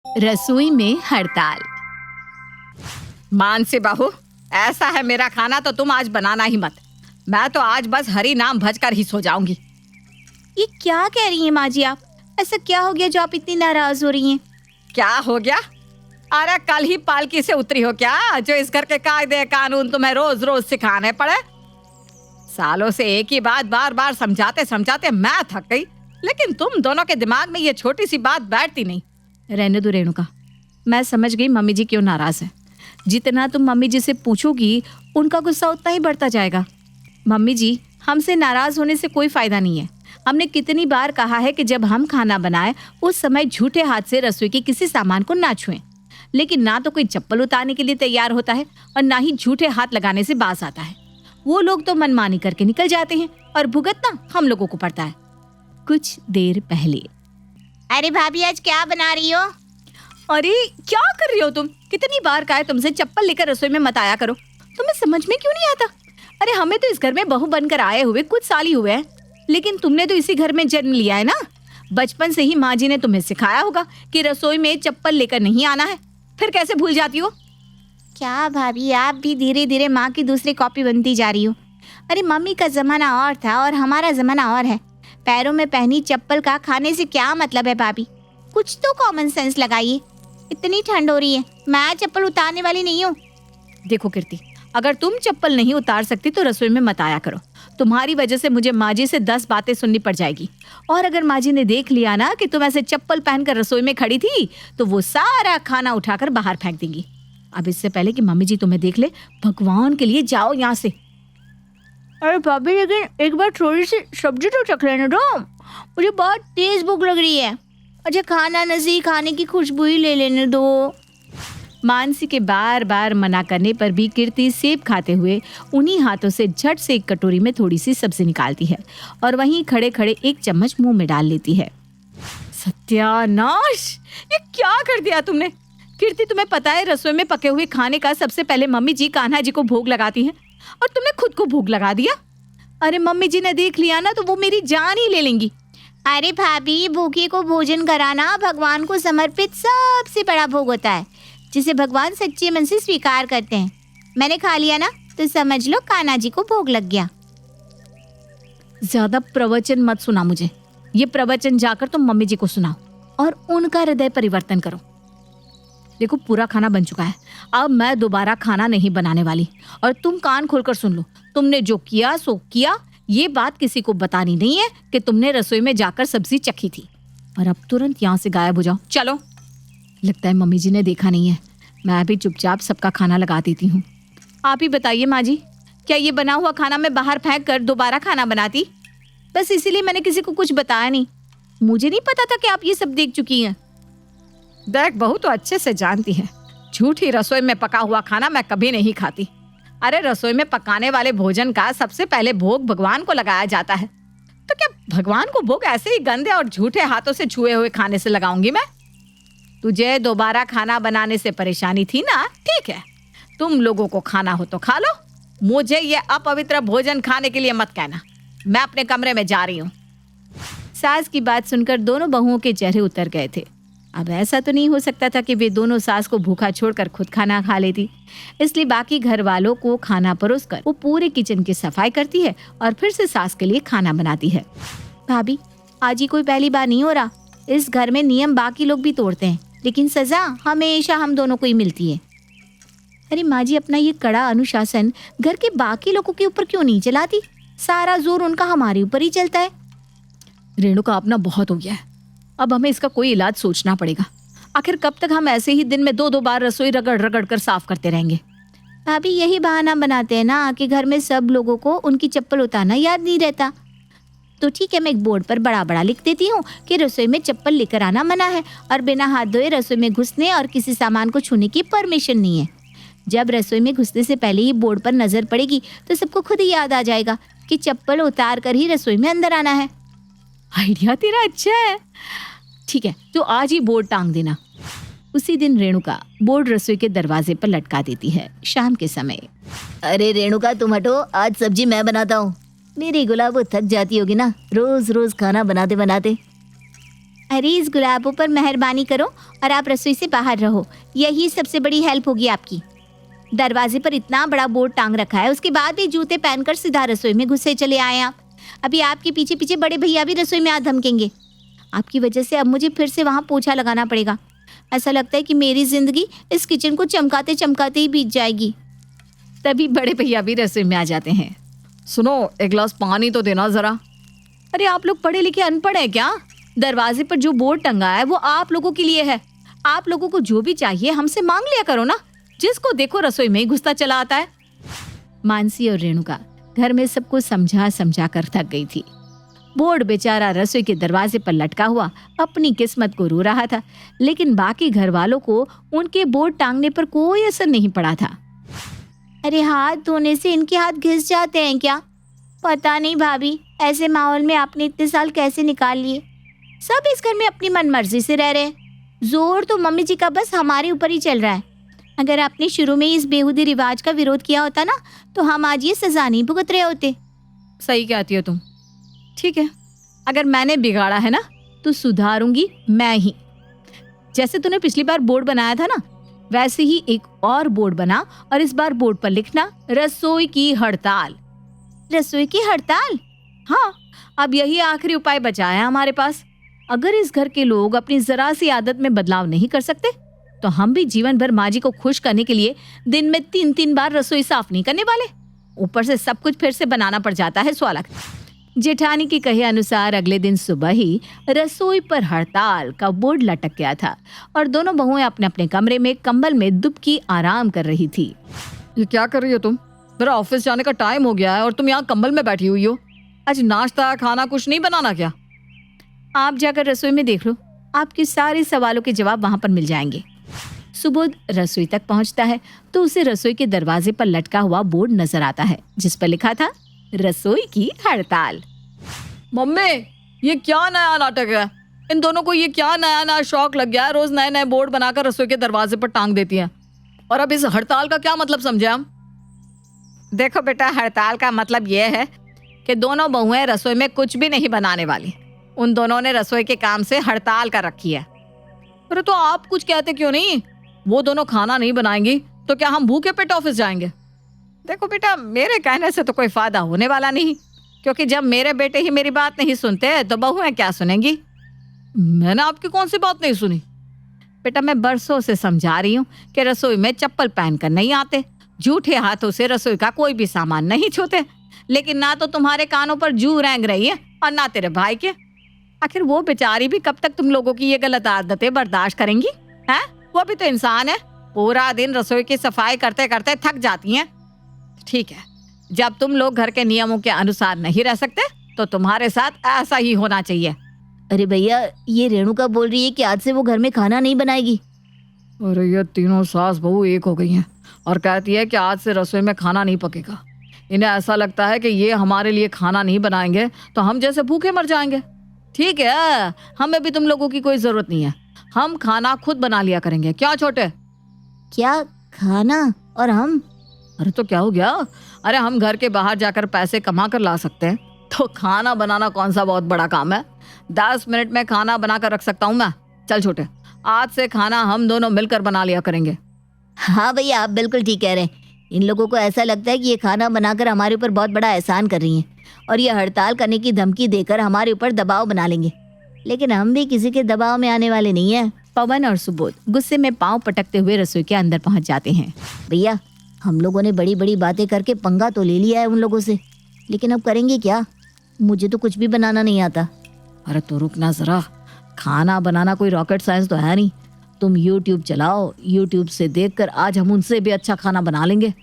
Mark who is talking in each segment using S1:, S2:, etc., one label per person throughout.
S1: रसोई में हड़ताल।
S2: मानसी बहू, ऐसा है मेरा खाना तो तुम आज बनाना ही मत। मैं तो आज बस हरी नाम भजकर ही सो जाऊंगी।
S1: ये क्या कह रही हैं माँ जी आप? ऐसा क्या हो गया जो आप इतनी नाराज हो रही हैं?
S2: क्या हो गया? अरे कल ही पालकी से उतरी हो क्या, जो इस घर के कायदे कानून तुम्हें रोज रोज सिखाने पड़े? सालों से एक ही बात बार बार समझाते समझाते मैं थक गई, लेकिन तुम दोनों के दिमाग में ये छोटी सी बात बैठती नहीं।
S1: रहने दो रेणुका, मैं समझ गई मम्मी जी क्यों नाराज है। जितना तुम मम्मी जी से पूछोगी उनका गुस्सा उतना ही बढ़ता जाएगा। मम्मी जी, हमसे नाराज होने से कोई फायदा नहीं है। हमने कितनी बार कहा है कि जब हम खाना बनाएं उस समय झूठे हाथ से रसोई के किसी सामान को ना छुएं, लेकिन ना तो कोई चप्पल उतारने के लिए तैयार होता है और ना ही झूठे हाथ लगाने से बाज आता है। वो लोग तो मनमानी करके निकल जाते हैं और भुगतना हम लोगों को पड़ता है। कुछ देर पहले।
S3: अरे भाभी, आज क्या बना रही हो?
S1: अरे क्या कर रही हो तुम? कितनी बार कहा है तुमसे चप्पल लेकर रसोई में मत आया करो। तुम्हें समझ में क्यों नहीं आता? अरे हमें तो इस घर में बहू बनकर आए हुए कुछ साल ही हुए हैं, लेकिन तुमने तो इसी घर में जन्म लिया है ना। बचपन से ही माँ जी ने तुम्हें सिखाया होगा कि रसोई में चप्पल लेकर नहीं आना है, फिर कैसे भूल जाती हो?
S3: क्या भाभी, आप भी धीरे धीरे माँ की दूसरी कॉपी बनती जा रही हो। अरे मम्मी का जमाना और था और हमारा जमाना और है। पैरों में पहनी चप्पल का खाने से क्या मतलब है भाभी? कुछ तो कॉमन सेंस लगाइए। इतनी ठंड हो रही है, मैं चप्पल उतारने वाली नहीं हूँ।
S1: देखो कीर्ति, अगर तुम चप्पल नहीं उतार सकती तो रसोई में मत आया करो। तुम्हारी वजह से मुझे माँ जी से 10 बातें सुननी पड़ जाएगी, और अगर माँ जी ने देख लिया ना कि तुम ऐसे चप्पल पहनकर रसोई में खड़ी थी तो वो सारा खाना उठाकर बाहर फेंक देंगी। अब इससे पहले कि मम्मी जी तुम्हें देख ले, भगवान के लिए जाओ यहाँ से।
S3: अरे भाभी, लेकिन एक बार थोड़ी सी सब्जी तो चख लेने दो, मुझे बहुत तेज भूख लग रही है। अच्छा खाना नजी, खाने की खुशबू ही ले लेने दो।
S1: मानसी के बार बार मना करने पर भी कीर्ति सेब खाते हुए उन्हीं हाथों से झट से एक कटोरी में थोड़ी सी सब्जी निकालती है और वहीं खड़े खड़े एक चम्मच मुंह में डाल लेती है। सत्यानाश, ये क्या कर दिया तुमने? कीर्ति, तुम्हें पता है रसोई में पके हुए खाने का सबसे पहले मम्मी जी कान्हा जी को भोग लगाती हैं, और तुमने खुद को भोग लगा दिया। अरे मम्मी जी ने देख लिया ना तो वो मेरी जान ही ले लेंगी।
S3: अरे भाभी, भूखे को भोजन कराना भगवान को समर्पित सबसे बड़ा भोग होता है, जिसे भगवान सच्चे मन से स्वीकार करते हैं। मैंने खा लिया ना तो समझ लो कान्हा जी को भोग लग गया।
S1: ज्यादा प्रवचन मत सुना मुझे। ये प्रवचन जाकर तुम मम्मी जी को सुनाओ और उनका हृदय परिवर्तन करो। देखो, पूरा खाना बन चुका है, अब मैं दोबारा खाना नहीं बनाने वाली। और तुम कान खोलकर सुन लो, तुमने जो किया सो किया। ये बात किसी को बतानी नहीं है कि तुमने रसोई में जाकर सब्जी चखी थी। और अब तुरंत यहाँ से गायब हो जाओ। चलो। लगता है मम्मी जी ने देखा नहीं है। मैं भी चुपचाप सबका खाना लगा देती हूँ। आप ही बताइए माँ जी, क्या ये बना हुआ खाना मैं बाहर फेंक कर दोबारा खाना बनाती? बस इसीलिए मैंने किसी को कुछ बताया नहीं। मुझे नहीं पता था कि आप ये सब देख चुकी हैं।
S2: देख बहू, तो अच्छे से जानती है, झूठी रसोई में पका हुआ खाना मैं कभी नहीं खाती। अरे रसोई में पकाने वाले भोजन का सबसे पहले भोग भगवान को लगाया जाता है, तो क्या भगवान को भोग ऐसे ही गंदे और झूठे हाथों से छुए हुए खाने से लगाऊंगी मैं? तुझे दोबारा खाना बनाने से परेशानी थी ना? ठीक है, तुम लोगों को खाना हो तो खा लो। मुझे ये अपवित्र भोजन खाने के लिए मत कहना। मैं अपने कमरे में जा रही हूँ।
S1: सास की बात सुनकर दोनों बहुओं के चेहरे उतर गए थे। अब ऐसा तो नहीं हो सकता था कि वे दोनों सास को भूखा छोड़कर खुद खाना खा लेती, इसलिए बाकी घर वालों को खाना परोसकर वो पूरे किचन की सफाई करती है और फिर से सास के लिए खाना बनाती है।
S3: भाभी, आज ही कोई पहली बार नहीं हो रहा। इस घर में नियम बाकी लोग भी तोड़ते हैं, लेकिन सजा हमेशा हम दोनों को ही मिलती है।
S1: अरे माँ जी, अपना ये कड़ा अनुशासन घर के बाकी लोगों के ऊपर क्यों नहीं चलाती?
S3: सारा जोर उनका हमारे ऊपर ही चलता है।
S1: रेणुका, अपना बहुत हो गया है। अब हमें इसका कोई इलाज सोचना पड़ेगा। आखिर कब तक हम ऐसे ही दिन में 2-2 बार रसोई रगड़ रगड़ कर साफ करते रहेंगे?
S3: भाभी, यही बहाना बनाते हैं ना कि घर में सब लोगों को उनकी चप्पल उतारना याद नहीं रहता। तो ठीक है, मैं एक बोर्ड पर बड़ा बड़ा लिख देती हूँ कि रसोई में चप्पल लेकर आना मना है और बिना हाथ धोए रसोई में घुसने और किसी सामान को छूने की परमिशन नहीं है। जब रसोई में घुसने से पहले ही बोर्ड पर नजर पड़ेगी तो सबको खुद ही याद आ जाएगा कि चप्पल उतार कर ही रसोई में अंदर आना है।
S1: आइडिया तेरा अच्छा है। ठीक है, तो आज ही बोर्ड टांग देना। उसी दिन रेणुका बोर्ड रसोई के दरवाजे पर लटका देती है। शाम के समय।
S3: अरे रेणुका, तुम हटो, आज सब्जी मैं बनाता हूँ। मेरी गुलाब वो थक जाती होगी ना रोज रोज खाना बनाते बनाते। अरे इस गुलाबों पर मेहरबानी करो और आप रसोई से बाहर रहो, यही सबसे बड़ी हेल्प होगी आपकी। दरवाजे पर इतना बड़ा बोर्ड टांग रखा है, उसके बाद भी जूते पहनकर सीधा रसोई में घुसे चले आए आप। अभी आपके पीछे पीछे बड़े भैया भी रसोई में आ धमकेंगे। आपकी वजह से अब मुझे फिर से वहाँ पोछा लगाना पड़ेगा। ऐसा लगता है कि मेरी जिंदगी इस किचन को चमकाते चमकाते ही बीत जाएगी।
S2: तभी बड़े भैया भी रसोई में आ जाते हैं। सुनो, एक गिलास पानी तो देना जरा। अरे आप लोग पढ़े लिखे अनपढ़ हैं क्या? दरवाजे पर जो बोर्ड टंगा है वो आप लोगों के लिए है। आप लोगों को जो भी चाहिए हमसे मांग लिया करो ना। जिसको देखो रसोई में ही घुसता चला आता है।
S1: मानसी और रेणुका घर में सबको समझा समझा कर थक गई थी। बोर्ड बेचारा रसोई के दरवाजे पर लटका हुआ अपनी किस्मत को रो रहा था, लेकिन बाकी घर वालों को उनके बोर्ड टांगने पर कोई असर नहीं पड़ा था।
S3: अरे हाथ धोने से इनके हाथ घिस जाते हैं क्या? पता नहीं भाभी, ऐसे माहौल में आपने इतने साल कैसे निकाल लिए। सब इस घर में अपनी मनमर्जी से रह रहे हैं। जोर तो मम्मी जी का बस हमारे ऊपर ही चल रहा है। अगर आपने शुरू में इस बेहूदी रिवाज का विरोध किया होता ना, तो हम आज ये सजा नहीं भुगत रहे होते।
S2: सही कहती हो तुम। ठीक है, अगर मैंने बिगाड़ा है ना तो सुधारूंगी मैं ही। जैसे तूने पिछली बार बोर्ड बनाया था ना, वैसे ही एक और बोर्ड बना और इस बार बोर्ड पर लिखना रसोई की हड़ताल।
S3: रसोई की हड़ताल?
S2: हाँ, अब यही आखिरी उपाय बचा है हमारे पास। अगर इस घर के लोग अपनी जरा सी आदत में बदलाव नहीं कर सकते तो हम भी जीवन भर माँ जी को खुश करने के लिए दिन में 3-3 बार रसोई साफ नहीं करने वाले। ऊपर से सब कुछ फिर से बनाना पड़ जाता है स्वालक।
S1: जेठानी के कहे अनुसार अगले दिन सुबह ही रसोई पर हड़ताल का बोर्ड लटक गया था और दोनों बहुएं अपने अपने कमरे में कंबल में दुबकी आराम कर रही थी।
S2: ये क्या कर रही हो तुम? मेरा ऑफिस जाने का टाइम हो गया है और तुम यहाँ कंबल में बैठी हुई हो। आज नाश्ता खाना कुछ नहीं बनाना क्या?
S1: आप जाकर रसोई में देख लो, आपके सारे सवालों के जवाब वहां पर मिल जाएंगे। सुबोध रसोई तक पहुंचता है तो उसे रसोई के दरवाजे पर लटका हुआ बोर्ड नजर आता है जिस पर लिखा था रसोई की हड़ताल।
S2: मम्मी, ये क्या नया नाटक है? इन दोनों को ये क्या नया नया शौक लग गया है? रोज नए नए बोर्ड बनाकर रसोई के दरवाजे पर टांग देती हैं। और अब इस हड़ताल का क्या मतलब समझे हम?
S4: देखो बेटा, हड़ताल का मतलब ये है कि दोनों बहुएं रसोई में कुछ भी नहीं बनाने वाली। उन दोनों ने रसोई के काम से हड़ताल कर रखी है।
S2: अरे तो आप कुछ कहते क्यों नहीं? वो दोनों खाना नहीं बनाएंगी तो क्या हम भूखे पेट ऑफिस जाएंगे?
S4: देखो बेटा, मेरे कहने से तो कोई फायदा होने वाला नहीं, क्योंकि जब मेरे बेटे ही मेरी बात नहीं सुनते तो बहुएं क्या सुनेंगी?
S2: मैंने आपकी कौन सी बात नहीं सुनी?
S4: बेटा, मैं बरसों से समझा रही हूँ कि रसोई में चप्पल पहनकर नहीं आते, झूठे हाथों से रसोई का कोई भी सामान नहीं छूते। लेकिन ना तो तुम्हारे कानों पर जू रेंग रही है और ना तेरे भाई के। आखिर वो बेचारी भी कब तक तुम लोगों की ये गलत आदतें बर्दाश्त करेंगी? हैं? वो भी तो इंसान है, पूरा दिन रसोई की सफाई करते करते थक जाती हैं। ठीक है, जब तुम लोग घर के नियमों के अनुसार नहीं रह सकते तो तुम्हारे साथ ऐसा ही होना चाहिए।
S3: अरे भैया, ये रेणुका बोल रही है कि आज से वो घर में खाना नहीं बनाएगी।
S2: अरे ये तीनों सास बहू एक हो गई हैं और कहती है कि आज से रसोई में खाना नहीं पकेगा। इन्हें ऐसा लगता है कि ये हमारे लिए खाना नहीं बनाएंगे तो हम जैसे भूखे मर जाएंगे। ठीक है, हमें भी तुम लोगों की कोई जरूरत नहीं है, हम खाना खुद बना लिया करेंगे। क्या छोटे?
S3: क्या खाना? और हम?
S2: अरे तो क्या हो गया? अरे हम घर के बाहर जाकर पैसे कमा कर ला सकते हैं, तो खाना बनाना कौन सा बहुत बड़ा काम है? 10 मिनट में खाना बना कर रख सकता हूँ मैं। चल छोटे, आज से खाना हम दोनों मिलकर बना लिया करेंगे।
S3: हाँ भैया, आप बिल्कुल ठीक कह रहे हैं। इन लोगों को ऐसा लगता है कि ये खाना बनाकर हमारे ऊपर बहुत बड़ा एहसान कर रही हैं और ये हड़ताल करने की धमकी देकर हमारे ऊपर दबाव बना लेंगे, लेकिन हम भी किसी के दबाव में आने वाले नहीं हैं।
S1: पवन और सुबोध गुस्से में पांव पटकते हुए रसोई के अंदर पहुंच जाते हैं।
S3: भैया, हम लोगों ने बड़ी बड़ी बातें करके पंगा तो ले लिया है उन लोगों से, लेकिन अब करेंगे क्या? मुझे तो कुछ भी बनाना नहीं आता।
S2: अरे तो रुकना जरा, खाना बनाना कोई रॉकेट साइंस तो है नहीं। तुम YouTube चलाओ, YouTube से देखकर आज हम उनसे भी अच्छा खाना बना लेंगे।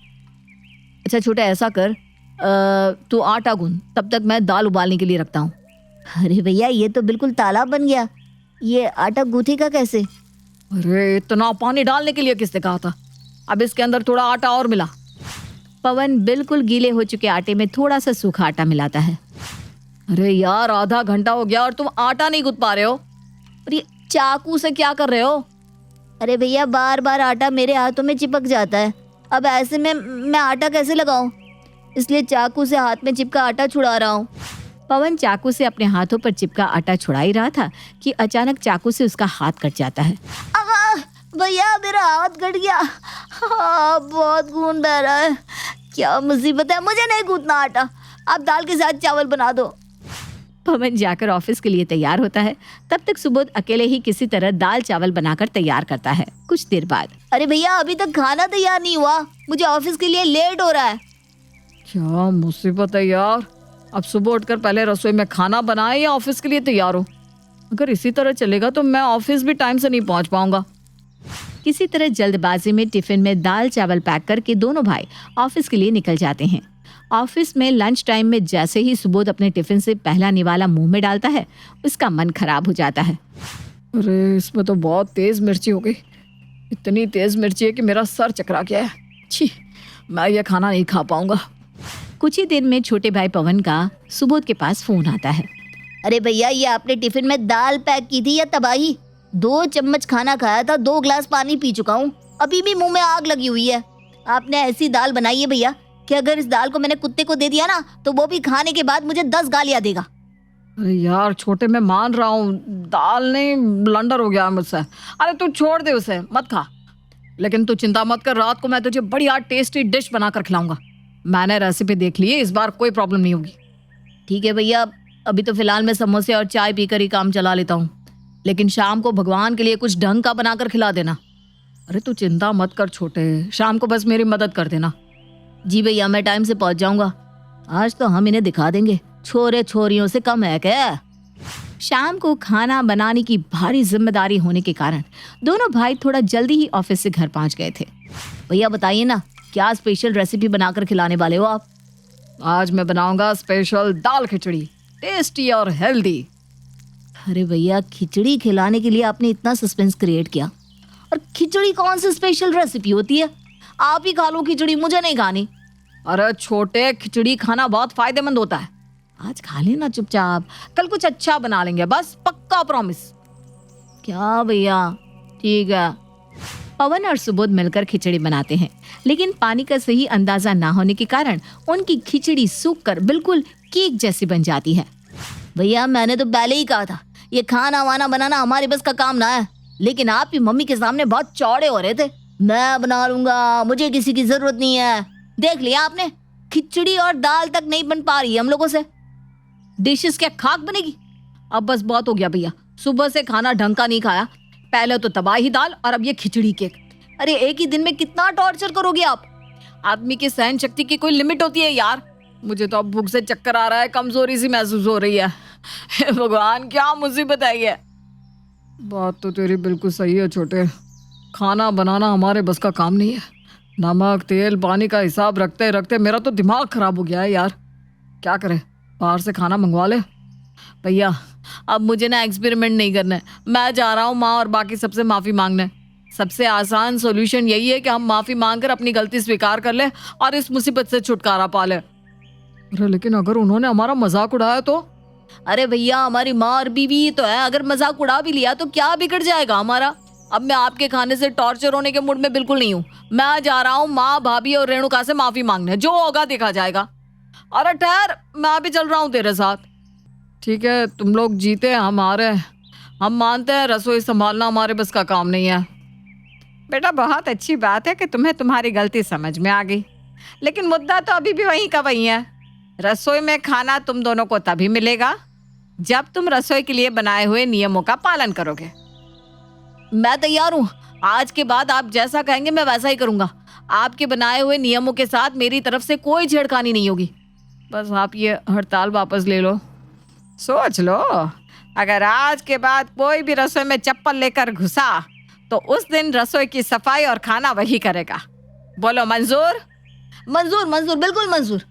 S2: अच्छा छोटे, ऐसा कर, तू आटा गूंद, तब तक मैं दाल उबालने के लिए रखता हूँ।
S3: अरे भैया, ये तो बिल्कुल तालाब बन गया। ये आटा गूंथेगा कैसे?
S2: अरे इतना पानी डालने के लिए किसने कहा था? अब इसके अंदर थोड़ा आटा और मिला।
S1: पवन बिल्कुल गीले हो चुके आटे में थोड़ा सा सूखा आटा मिलाता है।
S2: अरे यार, आधा घंटा हो गया और तुम आटा नहीं गूंथ पा रहे हो। अरे चाकू से क्या कर रहे हो?
S3: अरे भैया, बार बार आटा मेरे हाथों में चिपक जाता है। अब ऐसे में मैं आटा कैसे लगाऊं? इसलिए चाकू से हाथ में चिपका आटा छुड़ा रहा हूँ।
S1: पवन चाकू से अपने हाथों पर चिपका आटा छुड़ा ही रहा था कि अचानक चाकू से उसका हाथ कट जाता है।
S3: भैया मेरा हाथ कट गया। बहुत खून बह रहा है। क्या मुसीबत है, मुझे नहीं कूटना आटा, आप दाल के साथ चावल बना दो।
S1: पवन जाकर ऑफिस के लिए तैयार होता है। तब तक सुबोध अकेले ही किसी तरह दाल चावल बनाकर तैयार करता है। कुछ देर बाद,
S3: अरे भैया अभी तक खाना तैयार नहीं हुआ, मुझे ऑफिस के लिए लेट हो रहा है।
S2: क्या मुसीबत है यार, अब सुबह उठकर पहले रसोई में खाना बनाए या ऑफिस के लिए तैयार हो। अगर इसी तरह चलेगा तो मैं ऑफिस भी टाइम से नहीं पहुंच पाऊंगा।
S1: किसी तरह जल्दबाजी में टिफिन में दाल चावल पैक करके दोनों भाई ऑफिस के लिए निकल जाते हैं। ऑफिस में लंच टाइम में जैसे ही सुबोध अपने टिफिन से पहला निवाला मुंह में डालता है, उसका मन खराब हो जाता है।
S2: अरे इसमें तो बहुत तेज मिर्ची हो गई, इतनी तेज मिर्ची है कि मेरा सर चकरा गया है। छी, मैं ये खाना नहीं खा पाऊंगा।
S1: कुछ ही देर में छोटे भाई पवन का सुबोध के पास फोन आता है।
S3: अरे भैया ये आपने टिफिन में दाल पैक की थी या तबाही? 2 चम्मच खाना खाया था, 2 ग्लास पानी पी चुका हूँ, अभी भी मुंह में आग लगी हुई है। आपने ऐसी दाल बनाई है भैया कि अगर इस दाल को मैंने कुत्ते को दे दिया ना तो वो भी खाने के बाद मुझे 10 गालियां देगा।
S2: अरे यार छोटे, मैं मान रहा हूँ दाल नहीं, ब्लंडर हो गया मुझसे। अरे तू छोड़ दे उसे, मत खा। लेकिन तू चिंता मत कर, रात को मैं तुझे बढ़िया टेस्टी डिश बनाकर खिलाऊंगा। मैंने रेसिपी देख ली है, इस बार कोई प्रॉब्लम नहीं होगी।
S1: ठीक है भैया, अभी तो फिलहाल मैं समोसे और चाय पीकर ही काम चला लेता हूँ, लेकिन शाम को भगवान के लिए कुछ ढंग का बनाकर खिला देना।
S2: अरे तू चिंता मत कर छोटे, शाम को बस मेरी मदद कर देना।
S1: जी भैया, मैं टाइम से पहुंच जाऊंगा। आज तो हम इन्हें दिखा देंगे छोरे छोरियों से कम है क्या। शाम को खाना बनाने की भारी जिम्मेदारी होने के कारण दोनों भाई थोड़ा जल्दी ही ऑफिस से घर पहुंच गए थे। भैया बताइए ना, क्या स्पेशल रेसिपी बनाकर खिलाने वाले हो आप?
S2: आज मैं बनाऊंगा स्पेशल दाल खिचड़ी, टेस्टी और हेल्दी।
S3: अरे भैया खिचड़ी खिलाने के लिए आपने इतना सस्पेंस क्रिएट किया, और खिचड़ी कौन सी स्पेशल रेसिपी होती है? आप ही खा लो खिचड़ी, मुझे नहीं खानी।
S2: अरे छोटे, खिचड़ी खाना बहुत फायदेमंद होता है। आज खा लेना चुपचाप, कल कुछ अच्छा बना लेंगे, बस पक्का प्रॉमिस।
S3: क्या भैया?
S1: ठीक है। पवन और सुबोध मिलकर खिचड़ी बनाते हैं, लेकिन पानी का सही अंदाजा ना होने के कारण उनकी खिचड़ी सूखकर बिल्कुल केक जैसी बन जाती है।
S3: भैया मैंने तो पहले ही कहा था ये खाना वाना बनाना हमारे बस का काम ना है, लेकिन आप ही मम्मी के सामने बहुत चौड़े हो रहे थे। मैं बना लूंगा, मुझे किसी की जरूरत नहीं है। देख लिया आपने, खिचड़ी और दाल तक नहीं बन पा रही है हम लोगों से।
S1: डिशेस क्या खाक बनेगी? अब बस बहुत हो गया भैया, सुबह से खाना ढंग का नहीं खाया, पहले तो तबाही दाल और अब ये खिचड़ी केक।
S3: अरे एक ही दिन में कितना टॉर्चर करोगे आप?
S2: आदमी की सहन शक्ति की कोई लिमिट होती है यार। मुझे तो अब भूख से चक्कर आ रहा है, कमजोरी सी महसूस हो रही है। हे भगवान, क्या मुसीबत है ये। बात तो तेरी बिल्कुल सही है छोटे, खाना बनाना हमारे बस का काम नहीं है। नमक तेल पानी का हिसाब रखते रखते मेरा तो दिमाग खराब हो गया है यार। क्या करें, बाहर से खाना मंगवा ले?
S1: भैया अब मुझे ना एक्सपेरिमेंट नहीं करना है, मैं जा रहा हूँ माँ और बाकी सबसे माफी मांगने। सबसे आसान सॉल्यूशन यही है कि हम माफी मांगकर अपनी गलती स्वीकार कर ले और इस मुसीबत से छुटकारा पा ले।
S2: अरे लेकिन अगर उन्होंने हमारा मजाक उड़ाया तो?
S1: अरे भैया हमारी माँ और बीवी तो है, अगर मजाक उड़ा भी लिया तो क्या बिगड़ जाएगा हमारा? अब मैं आपके खाने से टॉर्चर होने के मूड में बिल्कुल नहीं हूँ। मैं जा रहा हूँ माँ भाभी और रेणुका से माफी मांगने, जो होगा देखा जाएगा।
S2: अरे ठहर, मैं भी चल रहा हूँ तेरे साथ। ठीक है, तुम लोग जीते हम हारे, हम मानते हैं रसोई संभालना हमारे बस का काम नहीं है।
S4: बेटा बहुत अच्छी बात है कि तुम्हें तुम्हारी गलती समझ में आ गई, लेकिन मुद्दा तो अभी भी वहीं का वहीं है। रसोई में खाना तुम दोनों को तभी मिलेगा जब तुम रसोई के लिए बनाए हुए नियमों का पालन करोगे।
S1: मैं तैयार हूँ, आज के बाद आप जैसा कहेंगे मैं वैसा ही करूँगा। आपके बनाए हुए नियमों के साथ मेरी तरफ से कोई छेड़खानी नहीं होगी।
S2: बस आप ये हड़ताल वापस ले लो।
S4: सोच लो, अगर आज के बाद कोई भी रसोई में चप्पल लेकर घुसा तो उस दिन रसोई की सफाई और खाना वही करेगा। बोलो मंजूर?
S3: मंजूर मंजूर, बिल्कुल मंजूर।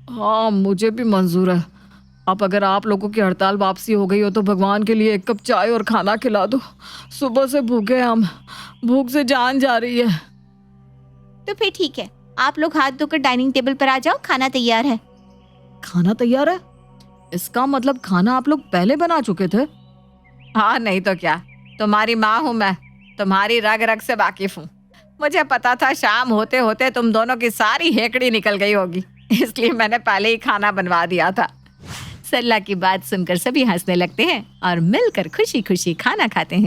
S2: हाँ मुझे भी मंजूर है। अब अगर आप लोगों की हड़ताल वापसी हो गई हो तो भगवान के लिए 1 कप चाय और खाना खिला दो। सुबह से भूखे हम, भूख से जान जा रही है।
S3: तो फिर ठीक है, आप लोग हाथ धोकर डाइनिंग टेबल पर आ जाओ, खाना तैयार है।
S2: खाना तैयार है? इसका मतलब खाना आप लोग पहले बना चुके थे?
S4: हाँ नहीं तो क्या, तुम्हारी माँ हूँ मैं, तुम्हारी रग रग से वाकिफ हूँ। मुझे पता था शाम होते होते तुम दोनों की सारी हेकड़ी निकल गई होगी, इसलिए मैंने पहले ही खाना बनवा दिया था।
S1: सरला की बात सुनकर सभी हंसने लगते हैं और मिलकर खुशी खुशी खाना खाते हैं।